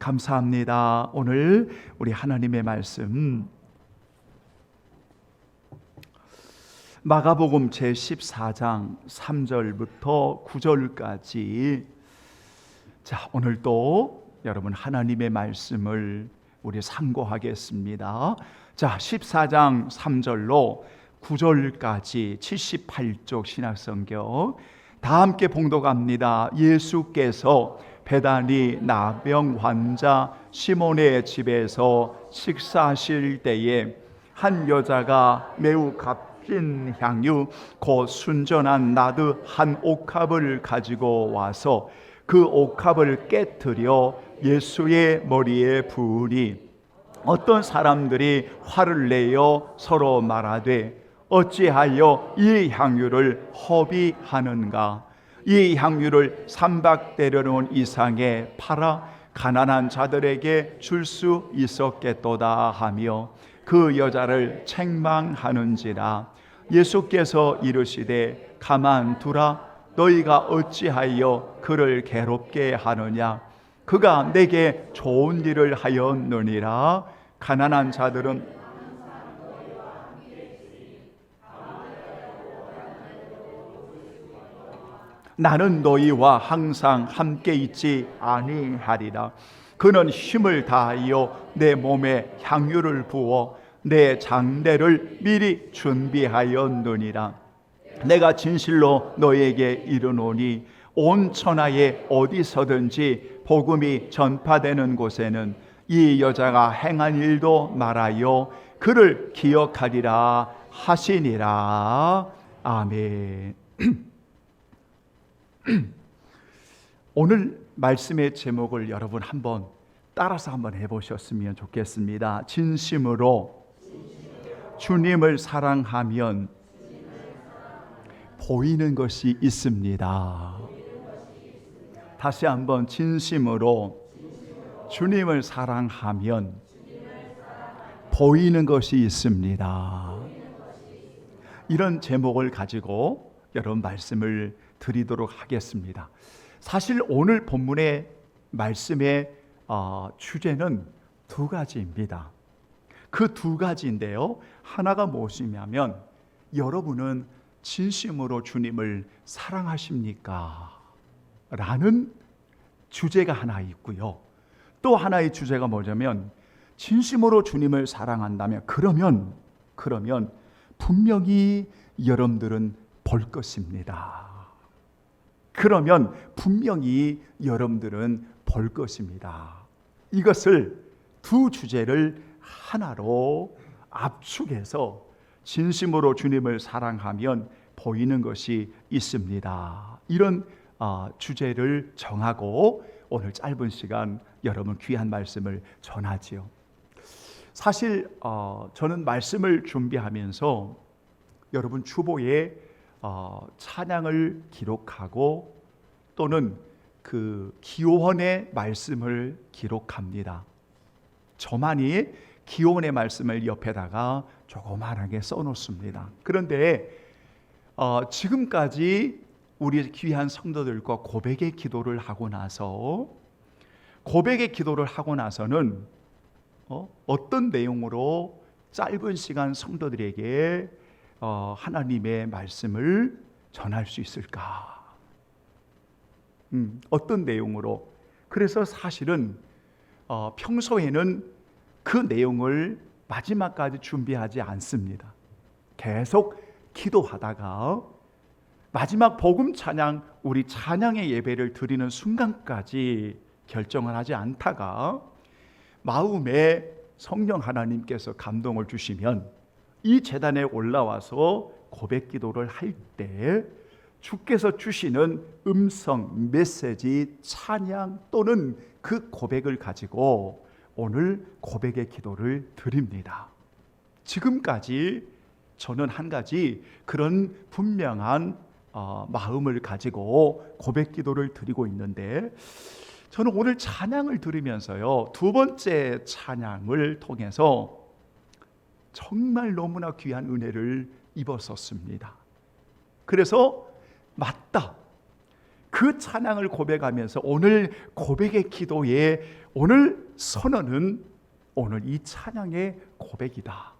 감사합니다. 오늘 우리 하나님의 말씀 마가복음 제14장 3절부터 9절까지. 자, 오늘도 여러분 하나님의 말씀을 우리 상고하겠습니다. 자, 14장 3절로 9절까지 78쪽 신약성경 다 함께 봉독합니다. 예수께서 베다니 나병 환자 시몬의 집에서 식사하실 때에 한 여자가 매우 값진 향유 곧 순전한 나드 한 옥합을 가지고 와서 그 옥합을 깨뜨려 예수의 머리에 부으니 어떤 사람들이 화를 내어 서로 말하되 어찌하여 이 향유를 허비하는가? 이 향유를 300데나리온 이상에 팔아 가난한 자들에게 줄 수 있었겠도다 하며 그 여자를 책망하는지라. 예수께서 이르시되 가만두라. 너희가 어찌하여 그를 괴롭게 하느냐? 그가 내게 좋은 일을 하였느니라. 가난한 자들은 나는 너희와 항상 함께 있지 아니하리라. 그는 힘을 다하여 내 몸에 향유를 부어 내 장례를 미리 준비하였느니라. 내가 진실로 너희에게 이르노니 온 천하에 어디서든지 복음이 전파되는 곳에는 이 여자가 행한 일도 말하여 그를 기억하리라 하시니라. 아멘. 오늘 말씀의 제목을 여러분 한번 따라서 한번 해보셨으면 좋겠습니다. 진심으로 주님을 사랑하면 보이는 것이 있습니다. 다시 한번 진심으로 주님을 사랑하면 보이는 것이 있습니다. 이런 제목을 가지고 여러분 말씀을 드리도록 하겠습니다. 사실 오늘 본문의 말씀의 주제는 두 가지입니다. 그 두 가지인데요, 하나가 무엇이냐면 여러분은 진심으로 주님을 사랑하십니까? 라는 주제가 하나 있고요, 또 하나의 주제가 뭐냐면 진심으로 주님을 사랑한다면 그러면 분명히 여러분들은 볼 것입니다. 그러면 분명히 여러분들은 볼 것입니다. 이것을 두 주제를 하나로 압축해서 진심으로 주님을 사랑하면 보이는 것이 있습니다. 이런 주제를 정하고 오늘 짧은 시간 여러분 귀한 말씀을 전하지요. 사실 저는 말씀을 준비하면서 여러분 주보에 찬양을 기록하고 또는 그 기호원의 말씀을 기록합니다. 저만이 기호원의 말씀을 옆에다가 조그만하게 써놓습니다. 그런데 지금까지 우리 귀한 성도들과 고백의 기도를 하고 나서는 어떤 내용으로 짧은 시간 성도들에게 하나님의 말씀을 전할 수 있을까? 어떤 내용으로? 그래서 사실은 평소에는 그 내용을 마지막까지 준비하지 않습니다. 계속 기도하다가 마지막 복음 찬양, 우리 찬양의 예배를 드리는 순간까지 결정을 하지 않다가 마음에 성령 하나님께서 감동을 주시면 이 제단에 올라와서 고백 기도를 할 때 주께서 주시는 음성, 메시지, 찬양 또는 그 고백을 가지고 오늘 고백의 기도를 드립니다. 지금까지 저는 한 가지 그런 분명한 마음을 가지고 고백 기도를 드리고 있는데, 저는 오늘 찬양을 들으면서요, 두 번째 찬양을 통해서 정말 너무나 귀한 은혜를 입었었습니다. 그래서 맞다, 그 찬양을 고백하면서 오늘 고백의 기도의 오늘 선언은 오늘 이 찬양의 고백이다.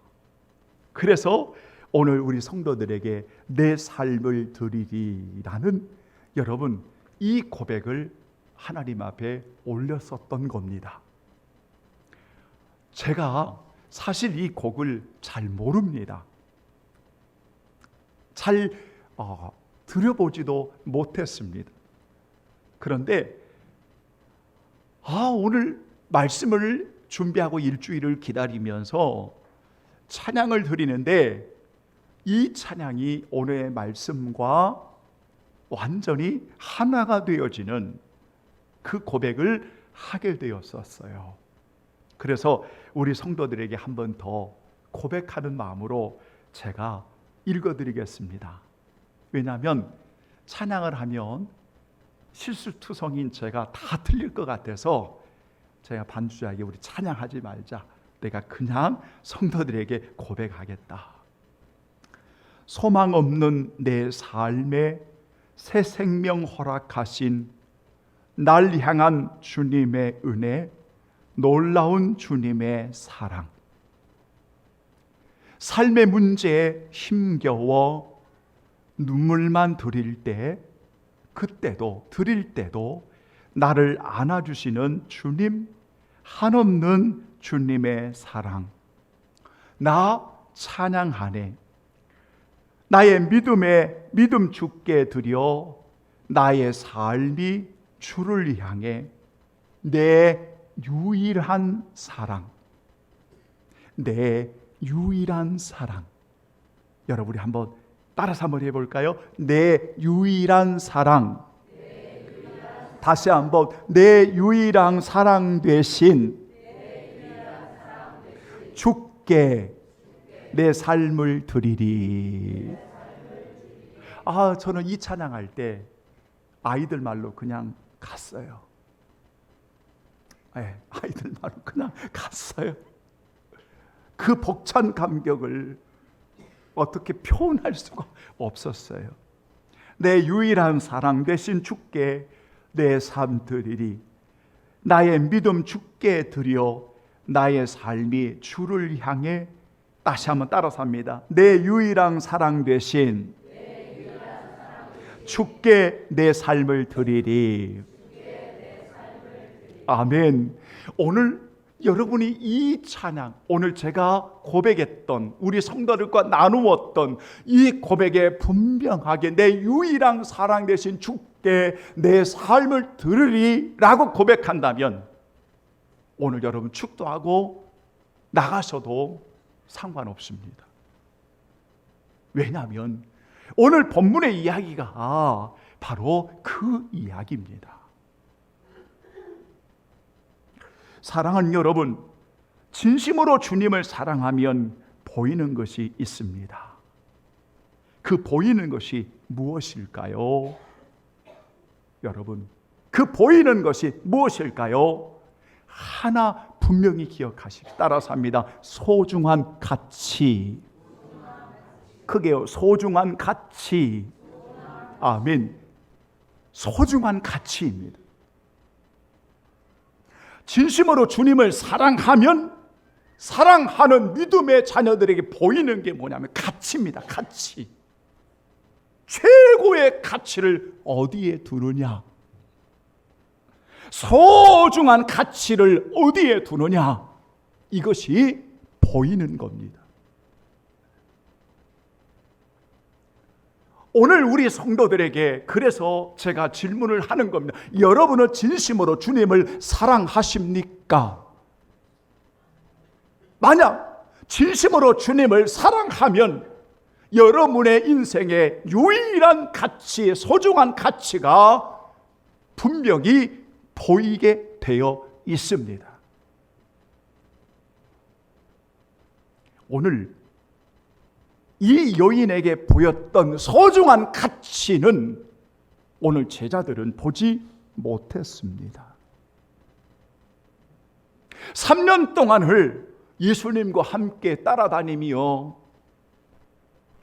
그래서 오늘 우리 성도들에게 내 삶을 드리리라는 여러분 이 고백을 하나님 앞에 올렸었던 겁니다. 제가 사실 이 곡을 잘 모릅니다. 잘 들어보지도 못했습니다. 그런데 오늘 말씀을 준비하고 일주일을 기다리면서 찬양을 드리는데 이 찬양이 오늘의 말씀과 완전히 하나가 되어지는 그 고백을 하게 되었었어요. 그래서 우리 성도들에게 한 번 더 고백하는 마음으로 제가 읽어드리겠습니다. 왜냐하면 찬양을 하면 실수투성인 제가 다 틀릴 것 같아서 제가 반주자에게 우리 찬양하지 말자. 내가 그냥 성도들에게 고백하겠다. 소망 없는 내 삶에 새 생명 허락하신 날 향한 주님의 은혜, 놀라운 주님의 사랑. 삶의 문제에 힘겨워 눈물만 드릴 때, 드릴 때도 나를 안아주시는 주님, 한없는 주님의 사랑. 나 찬양하네. 나의 믿음 주께 드려 나의 삶이 주를 향해 내 유일한 사랑. 내 유일한 사랑. 여러분 우리 한번 따라서 한번 해볼까요? 내 유일한 사랑. 다시 한번 내 유일한 사랑 되신 주께 내 삶을 드리리. 저는 이 찬양할 때 아이들 말로 그냥 갔어요. 아이들 말로 그냥 갔어요. 그 벅찬 감격을 어떻게 표현할 수가 없었어요. 내 유일한 사랑 되신 주께 내 삶 드리리. 나의 믿음 주께 드려 나의 삶이 주를 향해. 다시 한번 따라서 합니다. 내 유일한 사랑 되신 주께 내 삶을 드리리. 아멘. 오늘 여러분이 이 찬양, 오늘 제가 고백했던, 우리 성도들과 나누었던 이 고백에 분명하게 내 유일한 사랑 되신 주께 내 삶을 드리리 라고 고백한다면 오늘 여러분 축도하고 나가셔도 상관없습니다. 왜냐하면 오늘 본문의 이야기가 바로 그 이야기입니다. 사랑하는 여러분, 진심으로 주님을 사랑하면 보이는 것이 있습니다. 그 보이는 것이 무엇일까요? 여러분, 그 보이는 것이 무엇일까요? 하나 분명히 기억하시기 따라서 합니다. 소중한 가치. 크게요. 소중한 가치. 아멘. 소중한 가치입니다. 진심으로 주님을 사랑하면 사랑하는 믿음의 자녀들에게 보이는 게 뭐냐면 가치입니다. 가치. 최고의 가치를 어디에 두느냐? 소중한 가치를 어디에 두느냐? 이것이 보이는 겁니다. 오늘 우리 성도들에게 그래서 제가 질문을 하는 겁니다. 여러분은 진심으로 주님을 사랑하십니까? 만약 진심으로 주님을 사랑하면 여러분의 인생의 유일한 가치, 소중한 가치가 분명히 보이게 되어 있습니다. 오늘 이 여인에게 보였던 소중한 가치는 오늘 제자들은 보지 못했습니다. 3년 동안을 예수님과 함께 따라다니며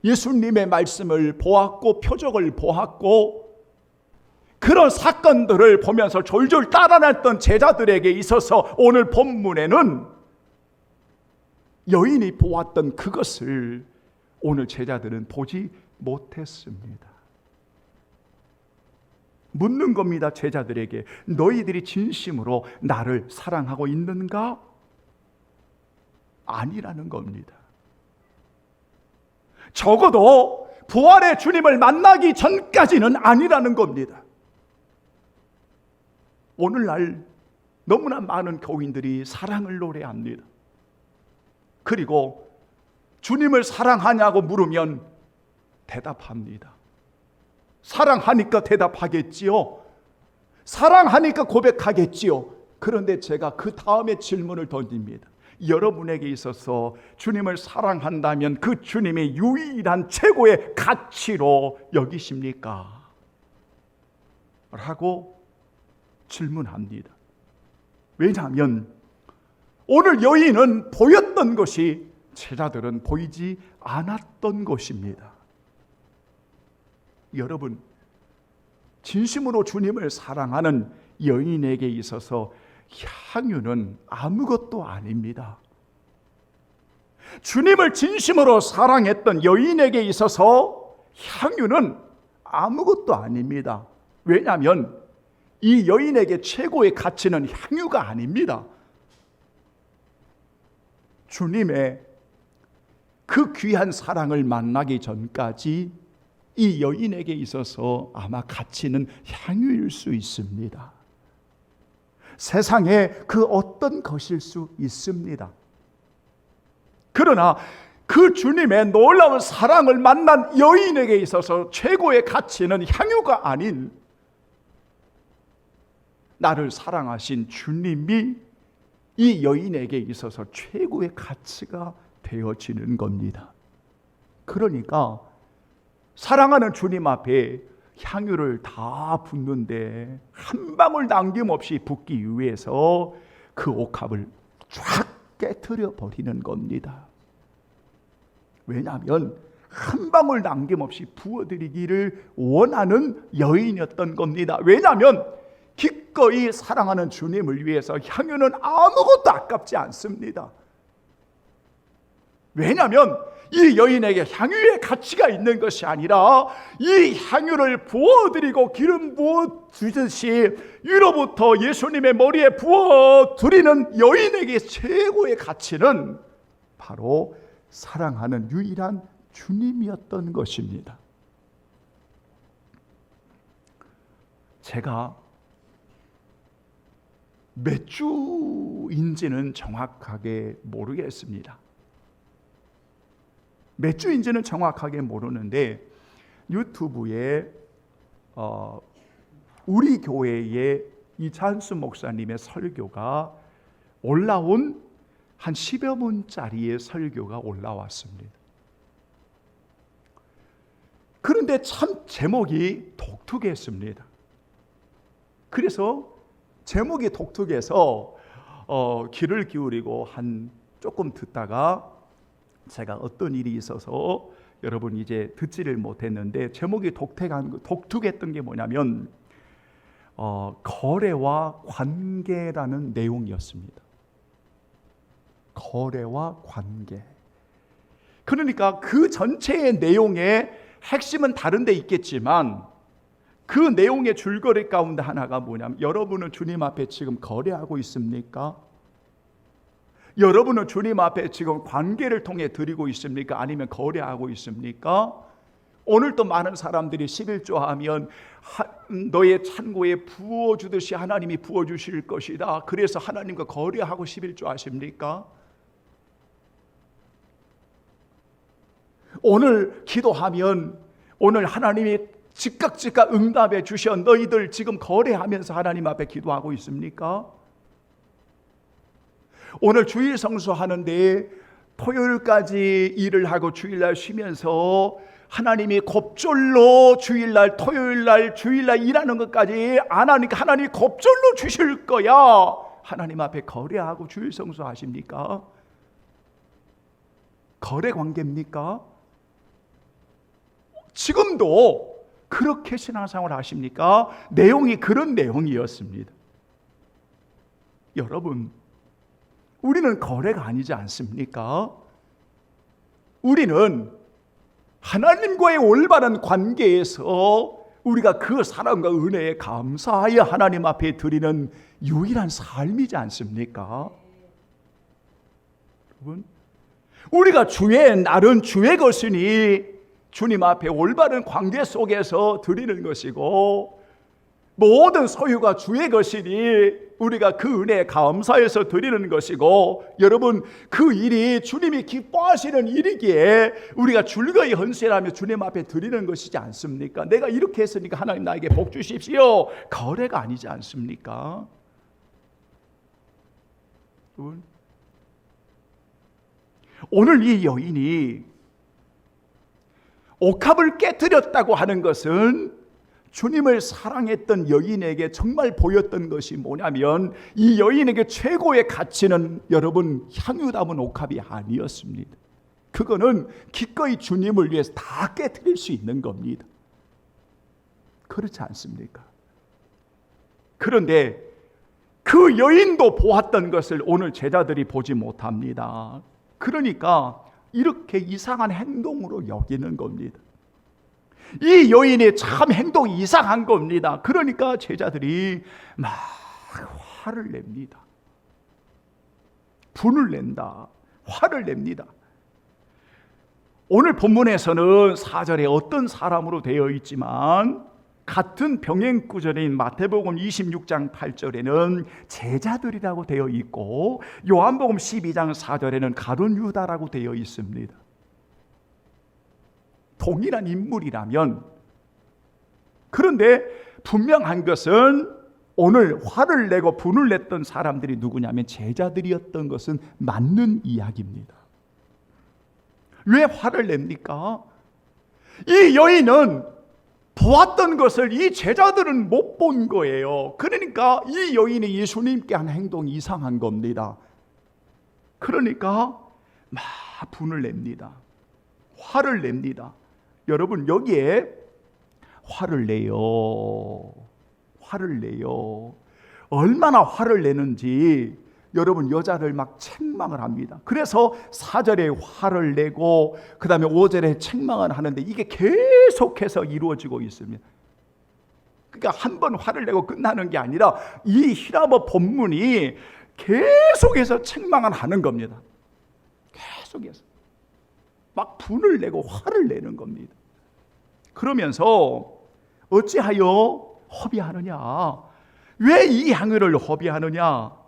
예수님의 말씀을 보았고 표적을 보았고 그런 사건들을 보면서 졸졸 따라냈던 제자들에게 있어서 오늘 본문에는 여인이 보았던 그것을 오늘 제자들은 보지 못했습니다. 묻는 겁니다. 제자들에게. 너희들이 진심으로 나를 사랑하고 있는가? 아니라는 겁니다. 적어도 부활의 주님을 만나기 전까지는 아니라는 겁니다. 오늘날 너무나 많은 교인들이 사랑을 노래합니다. 그리고 주님을 사랑하냐고 물으면 대답합니다. 사랑하니까 대답하겠지요. 사랑하니까 고백하겠지요. 그런데 제가 그 다음에 질문을 던집니다. 여러분에게 있어서 주님을 사랑한다면 그 주님의 유일한 최고의 가치로 여기십니까? 라고 질문합니다. 왜냐하면 오늘 여인은 보였던 것이 제자들은 보이지 않았던 것입니다. 여러분, 진심으로 주님을 사랑하는 여인에게 있어서 향유는 아무것도 아닙니다. 주님을 진심으로 사랑했던 여인에게 있어서 향유는 아무것도 아닙니다. 왜냐하면 이 여인에게 최고의 가치는 향유가 아닙니다. 주님의 그 귀한 사랑을 만나기 전까지 이 여인에게 있어서 아마 가치는 향유일 수 있습니다. 세상에 그 어떤 것일 수 있습니다. 그러나 그 주님의 놀라운 사랑을 만난 여인에게 있어서 최고의 가치는 향유가 아닌 나를 사랑하신 주님이 이 여인에게 있어서 최고의 가치가 되어지는 겁니다. 그러니까 사랑하는 주님 앞에 향유를 다 붓는데 한 방울 남김없이 붓기 위해서 그 옥합을 쫙 깨트려 버리는 겁니다. 왜냐하면 한 방울 남김없이 부어드리기를 원하는 여인이었던 겁니다. 왜냐하면 기꺼이 사랑하는 주님을 위해서 향유는 아무것도 아깝지 않습니다. 왜냐하면 이 여인에게 향유의 가치가 있는 것이 아니라 이 향유를 부어드리고 기름 부어주듯이 위로부터 예수님의 머리에 부어드리는 여인에게 최고의 가치는 바로 사랑하는 유일한 주님이었던 것입니다. 제가 몇 주인지는 정확하게 모르겠습니다. 몇 주인지는 정확하게 모르는데 유튜브에 우리 교회의 이찬수 목사님의 설교가 올라온 한 10여 분짜리의 설교가 올라왔습니다. 그런데 참 제목이 독특했습니다. 그래서 제목이 독특해서 귀를 기울이고 한 조금 듣다가 제가 어떤 일이 있어서 여러분 이제 듣지를 못했는데 제목이 독특했던 게 뭐냐면 거래와 관계라는 내용이었습니다. 거래와 관계. 그러니까 그 전체의 내용의 핵심은 다른 데 있겠지만 그 내용의 줄거리 가운데 하나가 뭐냐면 여러분은 주님 앞에 지금 거래하고 있습니까? 여러분은 주님 앞에 지금 관계를 통해 드리고 있습니까? 아니면 거래하고 있습니까? 오늘도 많은 사람들이 11조 하면 너의 창고에 부어주듯이 하나님이 부어주실 것이다. 그래서 하나님과 거래하고 11조 하십니까? 오늘 기도하면 오늘 하나님이 즉각 응답해 주셔 너희들 지금 거래하면서 하나님 앞에 기도하고 있습니까? 오늘 주일 성수하는데 토요일까지 일을 하고 주일날 쉬면서 하나님이 곱절로 주일날 토요일날 주일날 일하는 것까지 안 하니까 하나님이 곱절로 주실 거야. 하나님 앞에 거래하고 주일 성수하십니까? 거래 관계입니까? 지금도 그렇게 신앙생활을 하십니까? 내용이 그런 내용이었습니다. 여러분, 우리는 거래가 아니지 않습니까? 우리는 하나님과의 올바른 관계에서 우리가 그 사랑과 은혜에 감사하여 하나님 앞에 드리는 유일한 삶이지 않습니까? 여러분, 우리가 주의 날은 주의 것이니 주님 앞에 올바른 관계 속에서 드리는 것이고, 모든 소유가 주의 것이니 우리가 그 은혜에 감사해서 드리는 것이고, 여러분, 그 일이 주님이 기뻐하시는 일이기에 우리가 즐거이 헌신하며 주님 앞에 드리는 것이지 않습니까? 내가 이렇게 했으니까 하나님 나에게 복 주십시오. 거래가 아니지 않습니까? 여러분, 오늘 이 여인이 옥합을 깨뜨렸다고 하는 것은 주님을 사랑했던 여인에게 정말 보였던 것이 뭐냐면, 이 여인에게 최고의 가치는 여러분 향유 담은 옥합이 아니었습니다. 그거는 기꺼이 주님을 위해서 다 깨뜨릴 수 있는 겁니다. 그렇지 않습니까? 그런데 그 여인도 보았던 것을 오늘 제자들이 보지 못합니다. 그러니까 이렇게 이상한 행동으로 여기는 겁니다. 이 여인의 참 행동이 이상한 겁니다. 그러니까 제자들이 막 화를 냅니다. 분을 낸다. 화를 냅니다. 오늘 본문에서는 4절에 어떤 사람으로 되어 있지만, 같은 병행 구절인 마태복음 26장 8절에는 제자들이라고 되어 있고, 요한복음 12장 4절에는 가룟 유다라고 되어 있습니다. 동일한 인물이라면, 그런데 분명한 것은 오늘 화를 내고 분을 냈던 사람들이 누구냐면 제자들이었던 것은 맞는 이야기입니다. 왜 화를 냅니까? 이 여인은 보았던 것을 이 제자들은 못 본 거예요. 그러니까 이 여인이 예수님께 한 행동이 이상한 겁니다. 그러니까 막 분을 냅니다. 화를 냅니다. 여러분, 여기에 화를 내요. 얼마나 화를 내는지 여러분, 여자를 막 책망을 합니다. 그래서 4절에 화를 내고 그 다음에 5절에 책망을 하는데, 이게 계속해서 이루어지고 있습니다. 그러니까 한 번 화를 내고 끝나는 게 아니라 이 히라보 본문이 계속해서 책망을 하는 겁니다. 계속해서 막 분을 내고 화를 내는 겁니다. 그러면서 어찌하여 허비하느냐? 왜 이 향유를 허비하느냐?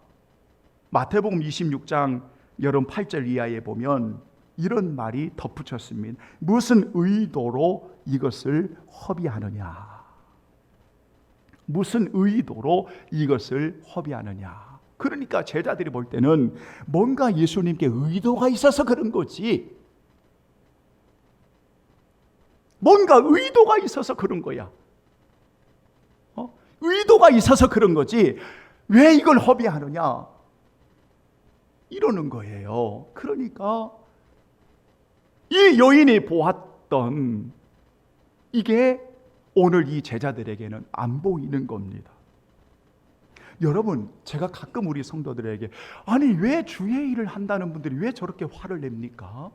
마태복음 26장 여러분 8절 이하에 보면 이런 말이 덧붙였습니다. 무슨 의도로 이것을 허비하느냐? 무슨 의도로 이것을 허비하느냐? 그러니까 제자들이 볼 때는 뭔가 예수님께 의도가 있어서 그런 거지, 뭔가 의도가 있어서 그런 거야. 의도가 있어서 그런 거지 왜 이걸 허비하느냐? 이러는 거예요. 그러니까 이 여인이 보았던 이게 오늘 이 제자들에게는 안 보이는 겁니다. 여러분, 제가 가끔 우리 성도들에게, 아니 왜 주의 일을 한다는 분들이 왜 저렇게 화를 냅니까?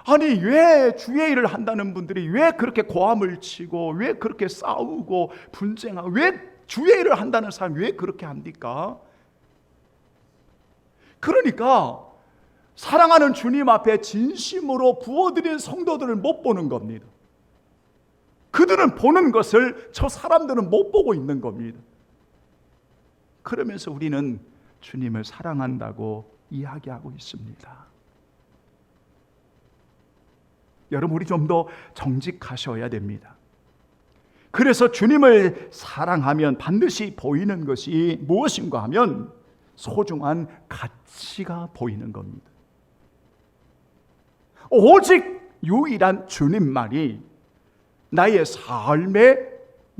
아니 왜 주의 일을 한다는 분들이 왜 그렇게 고함을 치고 왜 그렇게 싸우고 분쟁하고, 왜 주의 일을 한다는 사람이 왜 그렇게 합니까? 그러니까 사랑하는 주님 앞에 진심으로 부어드린 성도들을 못 보는 겁니다. 그들은 보는 것을 저 사람들은 못 보고 있는 겁니다. 그러면서 우리는 주님을 사랑한다고 이야기하고 있습니다. 여러분, 우리 좀 더 정직하셔야 됩니다. 그래서 주님을 사랑하면 반드시 보이는 것이 무엇인가 하면 소중한 가치가 보이는 겁니다. 오직 유일한 주님만이 나의 삶의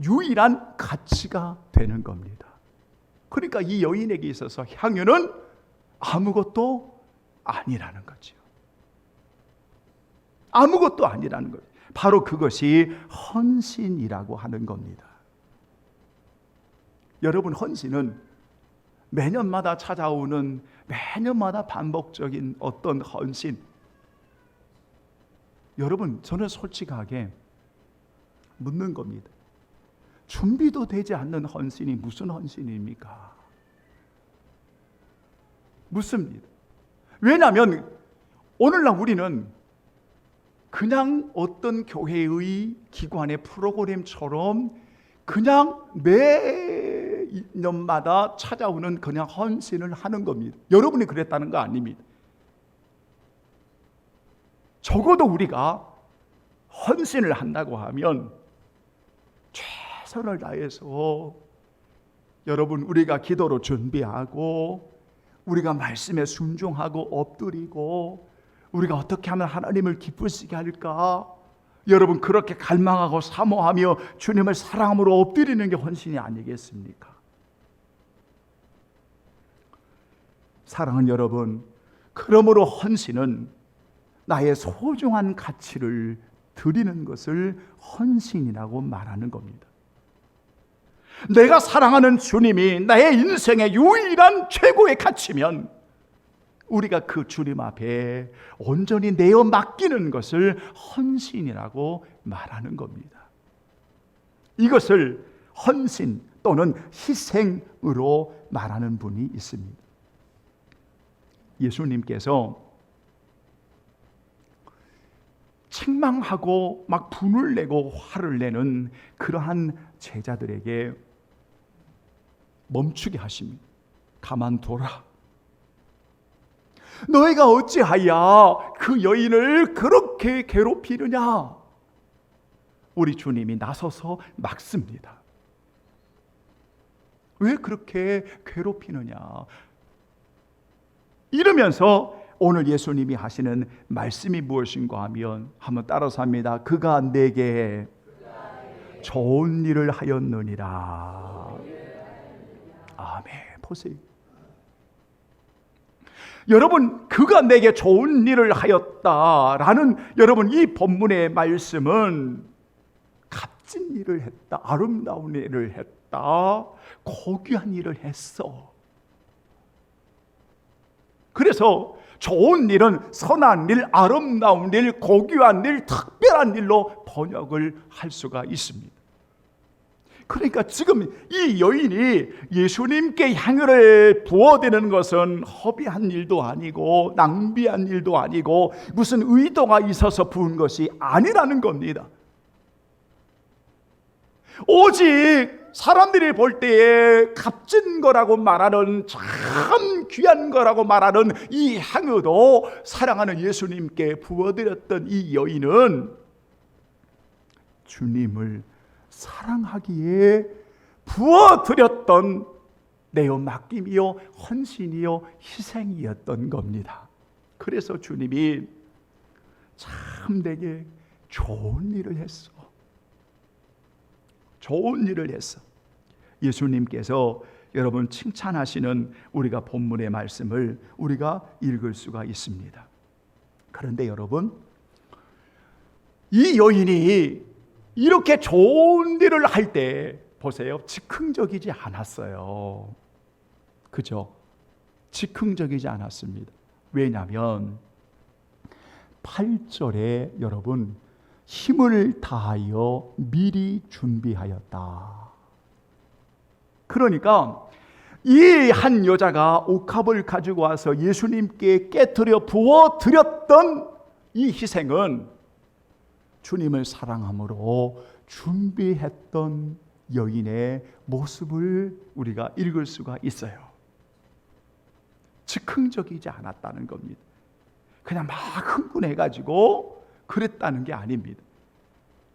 유일한 가치가 되는 겁니다. 그러니까 이 여인에게 있어서 향유는 아무것도 아니라는 거죠. 아무것도 아니라는 거죠. 바로 그것이 헌신이라고 하는 겁니다. 여러분, 헌신은 매년마다 찾아오는, 매년마다 반복적인 어떤 헌신. 여러분, 저는 솔직하게 묻는 겁니다. 준비도 되지 않는 헌신이 무슨 헌신입니까? 묻습니다. 왜냐하면 오늘날 우리는 그냥 어떤 교회의 기관의 프로그램처럼 그냥 매년마다 찾아오는 그냥 헌신을 하는 겁니다. 여러분이 그랬다는 거 아닙니다. 적어도 우리가 헌신을 한다고 하면 최선을 다해서, 여러분, 우리가 기도로 준비하고, 우리가 말씀에 순종하고 엎드리고, 우리가 어떻게 하면 하나님을 기쁘시게 할까, 여러분, 그렇게 갈망하고 사모하며 주님을 사랑함으로 엎드리는 게 헌신이 아니겠습니까? 사랑하는 여러분, 그러므로 헌신은 나의 소중한 가치를 드리는 것을 헌신이라고 말하는 겁니다. 내가 사랑하는 주님이 나의 인생의 유일한 최고의 가치면 우리가 그 주님 앞에 온전히 내어 맡기는 것을 헌신이라고 말하는 겁니다. 이것을 헌신 또는 희생으로 말하는 분이 있습니다. 예수님께서 책망하고 막 분을 내고 화를 내는 그러한 제자들에게 멈추게 하십니다. 가만둬라. 너희가 어찌하여 그 여인을 그렇게 괴롭히느냐? 우리 주님이 나서서 막습니다. 왜 그렇게 괴롭히느냐? 이러면서 오늘 예수님이 하시는 말씀이 무엇인가 하면, 한번 따라서 합니다. 그가 내게 좋은 일을 하였느니라. 아멘. 보세요. 여러분, 그가 내게 좋은 일을 하였다라는 여러분 이 본문의 말씀은 값진 일을 했다, 아름다운 일을 했다, 고귀한 일을 했어. 그래서 좋은 일은 선한 일, 아름다운 일, 고귀한 일, 특별한 일로 번역을 할 수가 있습니다. 그러니까 지금 이 여인이 예수님께 향유를 부어대는 것은 허비한 일도 아니고 낭비한 일도 아니고 무슨 의도가 있어서 부은 것이 아니라는 겁니다. 오직 사람들이 볼 때에 값진 거라고 말하는, 참 귀한 거라고 말하는 이 향유도 사랑하는 예수님께 부어드렸던 이 여인은 주님을 사랑하기에 부어드렸던 내어 맡김이요, 헌신이요, 희생이었던 겁니다. 그래서 주님이 참 내게 좋은 일을 했어. 좋은 일을 했어. 예수님께서 여러분 칭찬하시는 우리가 본문의 말씀을 우리가 읽을 수가 있습니다. 그런데 여러분, 이 여인이 이렇게 좋은 일을 할 때 보세요, 즉흥적이지 않았어요. 그죠? 즉흥적이지 않았습니다. 왜냐하면 8절에 여러분, 힘을 다하여 미리 준비하였다. 그러니까 이 한 여자가 옥합을 가지고 와서 예수님께 깨트려 부어드렸던 이 희생은 주님을 사랑함으로 준비했던 여인의 모습을 우리가 읽을 수가 있어요. 즉흥적이지 않았다는 겁니다. 그냥 막 흥분해가지고 그랬다는 게 아닙니다.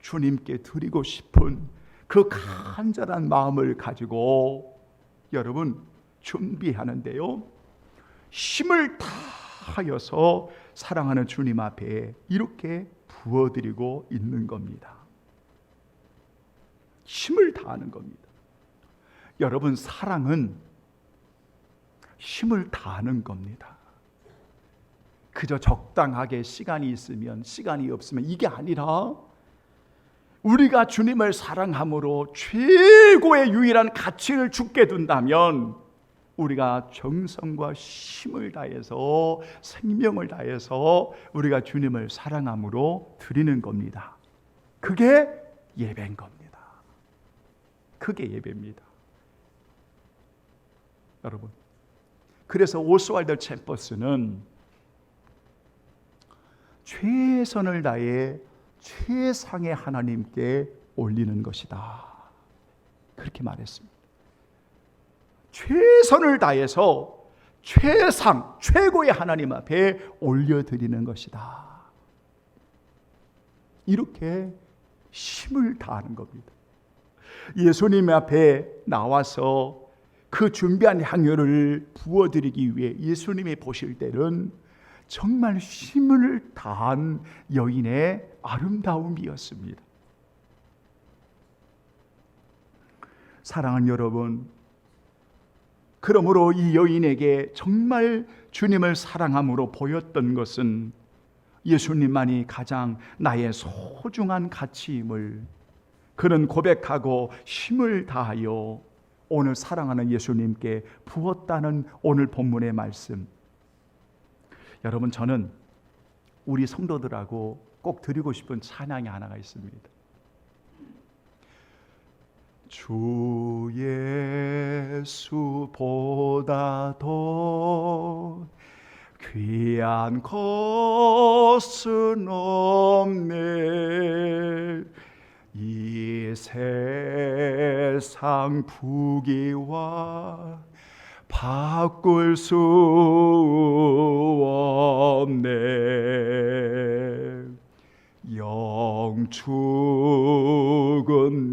주님께 드리고 싶은 그 간절한 마음을 가지고 여러분 준비하는데요, 힘을 다하여서 사랑하는 주님 앞에 이렇게 부어드리고 있는 겁니다. 힘을 다하는 겁니다. 여러분, 사랑은 힘을 다하는 겁니다. 그저 적당하게 시간이 있으면, 시간이 없으면, 이게 아니라 우리가 주님을 사랑함으로 최고의 유일한 가치를 주께 둔다면 우리가 정성과 힘을 다해서 생명을 다해서 우리가 주님을 사랑함으로 드리는 겁니다. 그게 예배인 겁니다. 그게 예배입니다. 여러분, 그래서 오스왈드 챔버스는 최선을 다해 최상의 하나님께 올리는 것이다, 그렇게 말했습니다. 최선을 다해서 최상, 최고의 하나님 앞에 올려드리는 것이다, 이렇게 힘을 다하는 겁니다. 예수님 앞에 나와서 그 준비한 향유를 부어드리기 위해 예수님이 보실 때는 정말 힘을 다한 여인의 아름다움이었습니다. 사랑하는 여러분, 그러므로 이 여인에게 정말 주님을 사랑함으로 보였던 것은 예수님만이 가장 나의 소중한 가치임을 그는 고백하고 힘을 다하여 오늘 사랑하는 예수님께 부었다는 오늘 본문의 말씀. 여러분, 저는 우리 성도들하고 꼭 드리고 싶은 찬양이 하나가 있습니다. 주 예수보다 더 귀한 것은 없네. 이 세상 부귀와 바꿀 수 없네. 영축은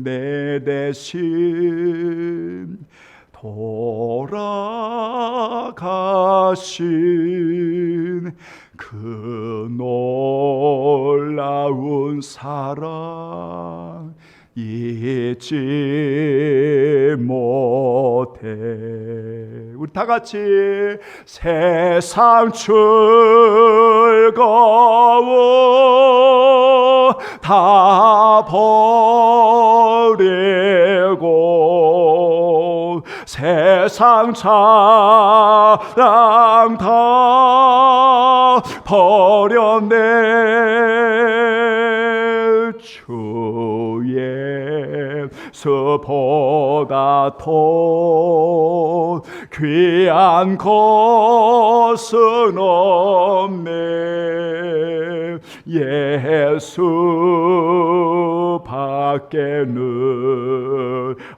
내 대신 돌아가신 그 놀라운 사랑 잊지 못해. 우리 다 같이 세상 즐거움 다 버리고 세상 자랑 다 버렸네. 주 예수보다 더 귀한 것은 없네. 예수 밖에는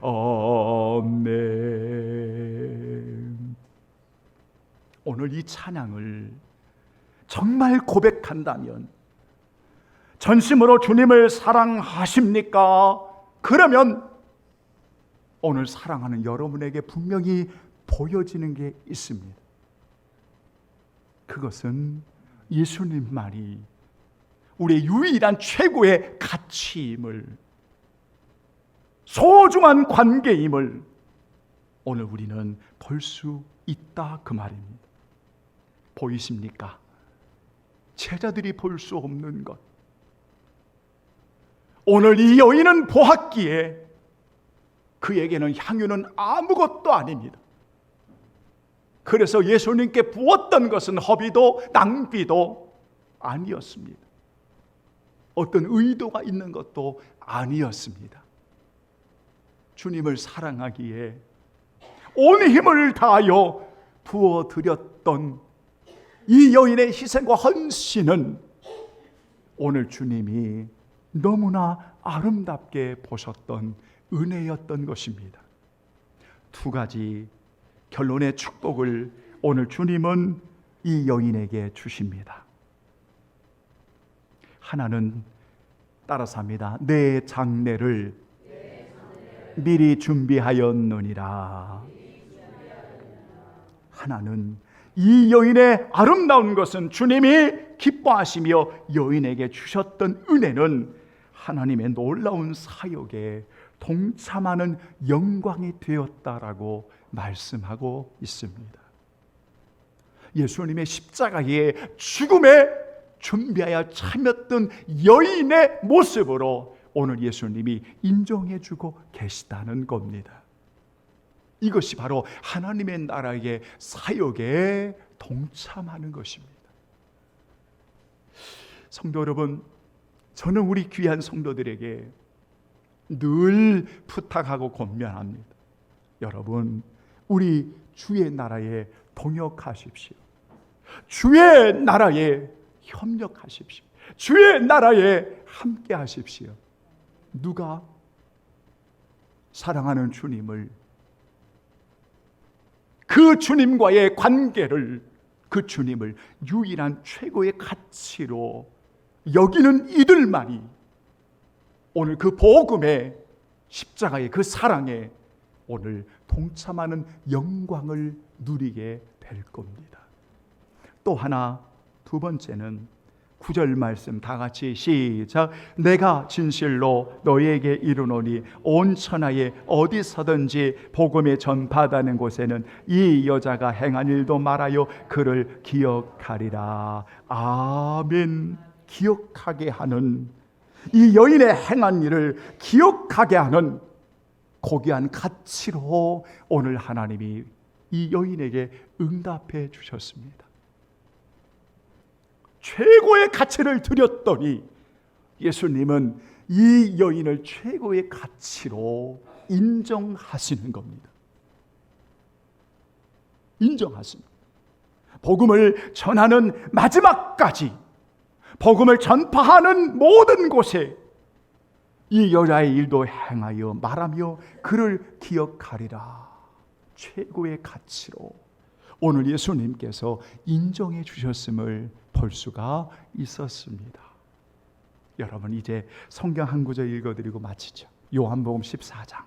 없네. 오늘 이 찬양을 정말 고백한다면, 전심으로 주님을 사랑하십니까? 그러면 오늘 사랑하는 여러분에게 분명히 보여지는 게 있습니다. 그것은 예수님만이 우리의 유일한 최고의 가치임을, 소중한 관계임을 오늘 우리는 볼 수 있다, 그 말입니다. 보이십니까? 제자들이 볼 수 없는 것, 오늘 이 여인은 보았기에 그에게는 향유는 아무것도 아닙니다. 그래서 예수님께 부었던 것은 허비도 낭비도 아니었습니다. 어떤 의도가 있는 것도 아니었습니다. 주님을 사랑하기에 온 힘을 다하여 부어드렸던 이 여인의 희생과 헌신은 오늘 주님이 너무나 아름답게 보셨던 은혜였던 것입니다. 두 가지 결론의 축복을 오늘 주님은 이 여인에게 주십니다. 하나는 따라서 합니다. 내 장례를 미리 준비하였느니라. 하나는 이 여인의 아름다운 것은 주님이 기뻐하시며 여인에게 주셨던 은혜는 하나님의 놀라운 사역에 동참하는 영광이 되었다라고 말씀하고 있습니다. 예수님의 십자가의 죽음에 준비하여 참였던 여인의 모습으로 오늘 예수님이 인정해주고 계시다는 겁니다. 이것이 바로 하나님의 나라의 사역에 동참하는 것입니다. 성도 여러분, 저는 우리 귀한 성도들에게 늘 부탁하고 권면합니다. 여러분, 우리 주의 나라에 동역하십시오. 주의 나라에 협력하십시오. 주의 나라에 함께 하십시오. 누가? 사랑하는 주님을, 그 주님과의 관계를, 그 주님을 유일한 최고의 가치로 여기는 이들만이 오늘 그 복음의 십자가의 그 사랑에 오늘 동참하는 영광을 누리게 될 겁니다. 또 하나, 두 번째는 9절 말씀 다 같이 시작. 내가 진실로 너희에게 이르노니 온 천하에 어디서든지 복음이 전파하는 곳에는 이 여자가 행한 일도 말하여 그를 기억하리라. 아멘. 기억하게 하는, 이 여인의 행한 일을 기억하게 하는 고귀한 가치로 오늘 하나님이 이 여인에게 응답해 주셨습니다. 최고의 가치를 드렸더니 예수님은 이 여인을 최고의 가치로 인정하시는 겁니다. 인정하십니다. 복음을 전하는 마지막까지, 복음을 전파하는 모든 곳에 이 여자의 일도 행하여 말하며 그를 기억하리라. 최고의 가치로 오늘 예수님께서 인정해 주셨음을 볼 수가 있었습니다. 여러분, 이제 성경 한 구절 읽어드리고 마치죠. 요한복음 14장.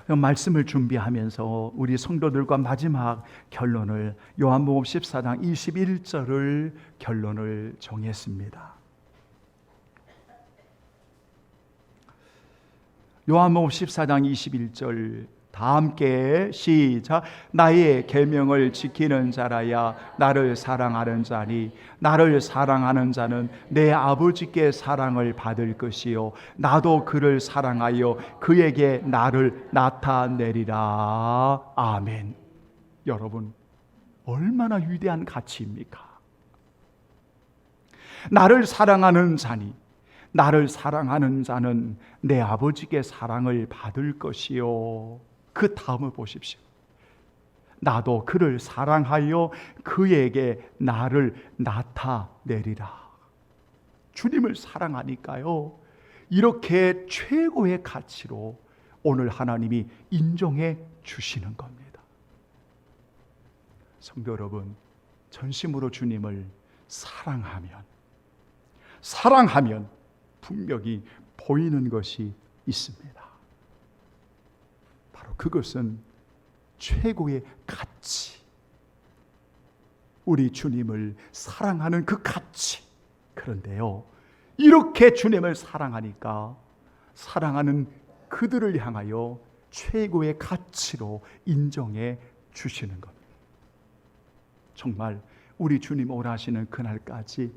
말씀을 준비하면서 우리 성도들과 마지막 결론을, 요한복음 14장 21절을 결론을 정했습니다. 요한복음 14장 21절 다 함께 시작. 나의 계명을 지키는 자라야 나를 사랑하는 자니 나를 사랑하는 자는 내 아버지께 사랑을 받을 것이요 나도 그를 사랑하여 그에게 나를 나타내리라. 아멘. 여러분, 얼마나 위대한 가치입니까? 나를 사랑하는 자니, 나를 사랑하는 자는 내 아버지께 사랑을 받을 것이요. 그 다음을 보십시오. 나도 그를 사랑하여 그에게 나를 나타내리라. 주님을 사랑하니까요, 이렇게 최고의 가치로 오늘 하나님이 인정해 주시는 겁니다. 성도 여러분, 전심으로 주님을 사랑하면 분명히 보이는 것이 있습니다. 바로 그것은 최고의 가치, 우리 주님을 사랑하는 그 가치. 그런데요, 이렇게 주님을 사랑하니까 사랑하는 그들을 향하여 최고의 가치로 인정해 주시는 겁니다. 정말 우리 주님 오라시는 그날까지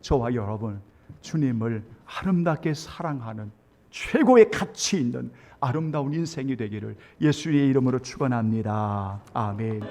저와 여러분 주님을 아름답게 사랑하는 최고의 가치 있는 아름다운 인생이 되기를 예수의 이름으로 축원합니다. 아멘.